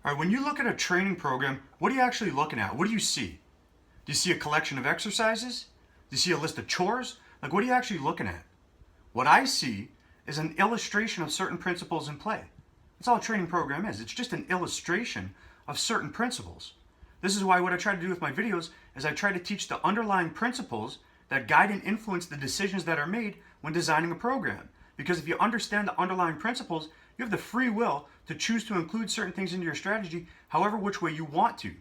All right, when you look at a training program, what are you actually looking at? What do you see? Do you see a collection of exercises? Do you see a list of chores? Like, what are you actually looking at? What I see is an illustration of certain principles in play. That's all a training program is. It's just an illustration of certain principles. This is why what I try to do with my videos is I try to teach the underlying principles that guide and influence the decisions that are made when designing a program. Because if you understand the underlying principles, you have the free will to choose to include certain things into your strategy however which way you want to.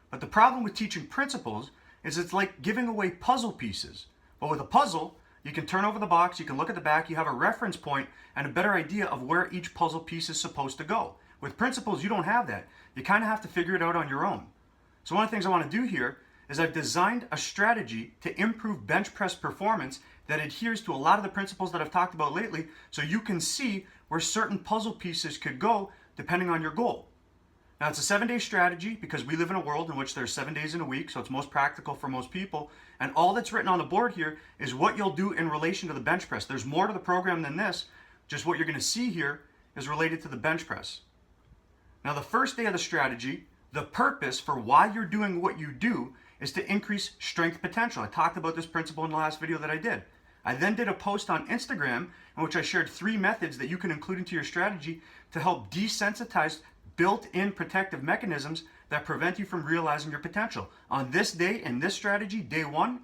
But the problem with teaching principles is it's like giving away puzzle pieces. But with a puzzle, you can turn over the box, you can look at the back, you have a reference point and a better idea of where each puzzle piece is supposed to go. With principles, you don't have that. You kind of have to figure it out on your own. So one of the things I want to do here is I've designed a strategy to improve bench press performance that adheres to a lot of the principles that I've talked about lately, so you can see where certain puzzle pieces could go depending on your goal. Now, it's a 7-day strategy because we live in a world in which there's 7 days in a week, so it's most practical for most people. And all that's written on the board here is what you'll do in relation to the bench press. There's more to the program than this. Just what you're going to see here is related to the bench press. Now, the first day of the strategy, the purpose for why you're doing what you do is to increase strength potential. I talked about this principle in the last video that I did. I then did a post on Instagram in which I shared 3 methods that you can include into your strategy to help desensitize built-in protective mechanisms that prevent you from realizing your potential. On this day, in this strategy, day 1,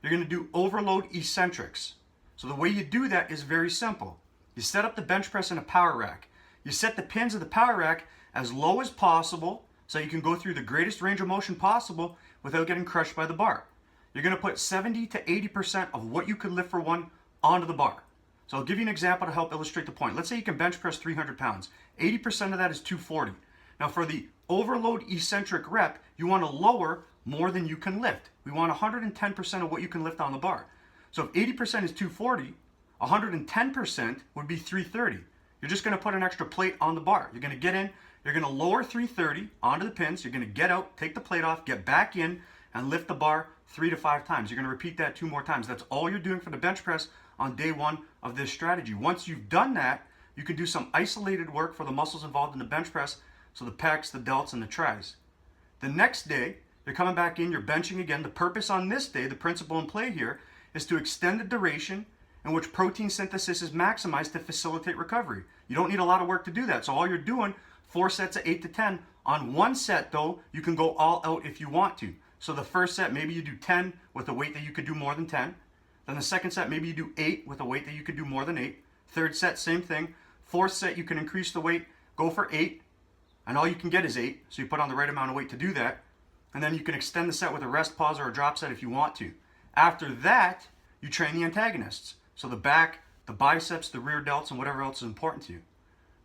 you're going to do overload eccentrics. So the way you do that is very simple. You set up the bench press in a power rack. You set the pins of the power rack as low as possible so you can go through the greatest range of motion possible without getting crushed by the bar. You're going to put 70 to 80% of what you could lift for one onto the bar. So I'll give you an example to help illustrate the point. Let's say you can bench press 300 pounds. 80% of that is 240. Now for the overload eccentric rep, you want to lower more than you can lift. We want 110% of what you can lift on the bar. So if 80% is 240, 110% would be 330. You're just going to put an extra plate on the bar. You're going to get in, you're going to lower 330 onto the pins, you're going to get out, take the plate off, get back in, and lift the bar 3 to 5 times. You're going to repeat that 2 more times. That's all you're doing for the bench press on day 1 of this strategy. Once you've done that, you can do some isolated work for the muscles involved in the bench press, so the pecs, the delts, and the tris. The next day, you're coming back in, you're benching again. The purpose on this day, the principle in play here, is to extend the duration in which protein synthesis is maximized to facilitate recovery. You don't need a lot of work to do that. So all you're doing, 4 sets of 8 to 10. On one set though, you can go all out if you want to. So the first set, maybe you do 10 with a weight that you could do more than 10. Then the second set, maybe you do 8 with a weight that you could do more than 8. Third set, same thing. Fourth set, you can increase the weight, go for 8. And all you can get is 8, so you put on the right amount of weight to do that. And then you can extend the set with a rest pause or a drop set if you want to. After that, you train the antagonists. So the back, the biceps, the rear delts, and whatever else is important to you.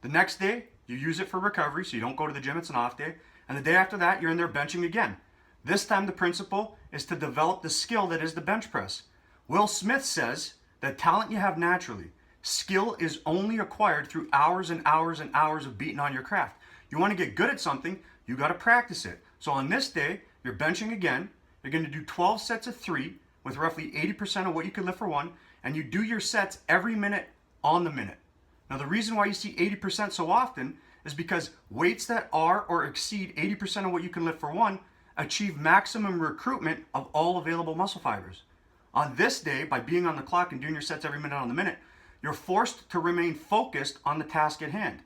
The next day, you use it for recovery, so you don't go to the gym, it's an off day. And the day after that, you're in there benching again. This time the principle is to develop the skill that is the bench press. Will Smith says that talent you have naturally, skill is only acquired through hours and hours and hours of beating on your craft. You want to get good at something, you got to practice it. So on this day, you're benching again. You're going to do 12 sets of 3 with roughly 80% of what you can lift for one, and you do your sets every minute on the minute. Now the reason why you see 80% so often is because weights that are or exceed 80% of what you can lift for one achieve maximum recruitment of all available muscle fibers. On this day, by being on the clock and doing your sets every minute on the minute, you're forced to remain focused on the task at hand.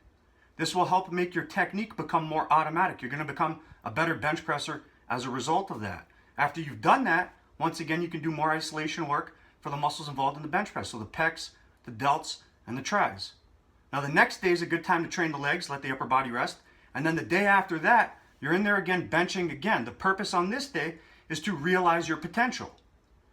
This will help make your technique become more automatic. You're going to become a better bench presser as a result of that. After you've done that, once again, you can do more isolation work for the muscles involved in the bench press. So the pecs, the delts, and the tris. Now the next day is a good time to train the legs, let the upper body rest. And then the day after that, you're in there again, benching again. The purpose on this day is to realize your potential.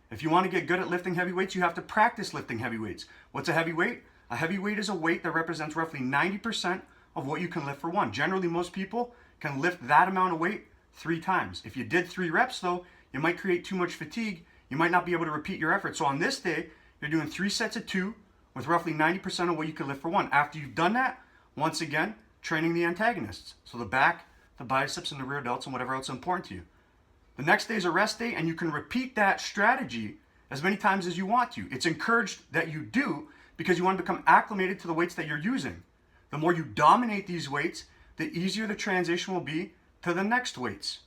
If you want to get good at lifting heavy weights, you have to practice lifting heavy weights. What's a heavy weight? A heavy weight is a weight that represents roughly 90% of what you can lift for one. Generally, most people can lift that amount of weight 3 times. If you did 3 reps though, you might create too much fatigue. You might not be able to repeat your effort. So on this day, you're doing 3 sets of 2 with roughly 90% of what you can lift for one. After you've done that, once again, training the antagonists. So the back, the biceps, and the rear delts, and whatever else is important to you. The next day is a rest day, and you can repeat that strategy as many times as you want to. It's encouraged that you do because you want to become acclimated to the weights that you're using. The more you dominate these weights, the easier the transition will be to the next weights.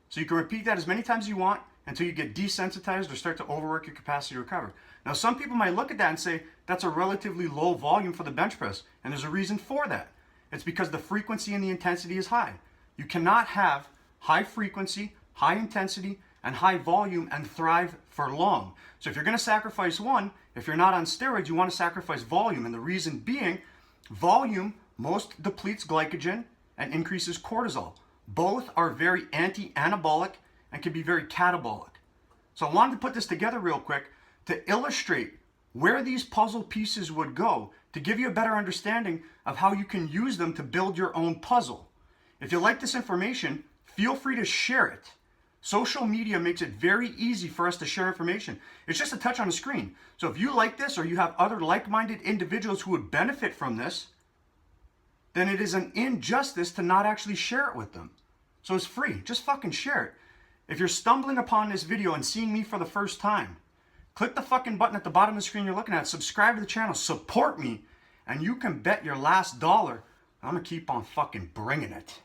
So you can repeat that as many times as you want until you get desensitized or start to overwork your capacity to recover. Now, some people might look at that and say that's a relatively low volume for the bench press, and there's a reason for that. It's because the frequency and the intensity is high. You cannot have high frequency, high intensity, and high volume and thrive for long. So if you're going to sacrifice one, if you're not on steroids, you want to sacrifice volume. And the reason being, volume most depletes glycogen and increases cortisol. Both are very anti-anabolic and can be very catabolic. So I wanted to put this together real quick to illustrate where these puzzle pieces would go, to give you a better understanding of how you can use them to build your own puzzle. If you like this information, feel free to share it. Social media makes it very easy for us to share information. It's just a touch on the screen. So if you like this or you have other like-minded individuals who would benefit from this, then it is an injustice to not actually share it with them. So it's free. Just fucking share it. If you're stumbling upon this video and seeing me for the first time, click the fucking button at the bottom of the screen you're looking at. Subscribe to the channel. Support me. And you can bet your last dollar I'm going to keep on fucking bringing it.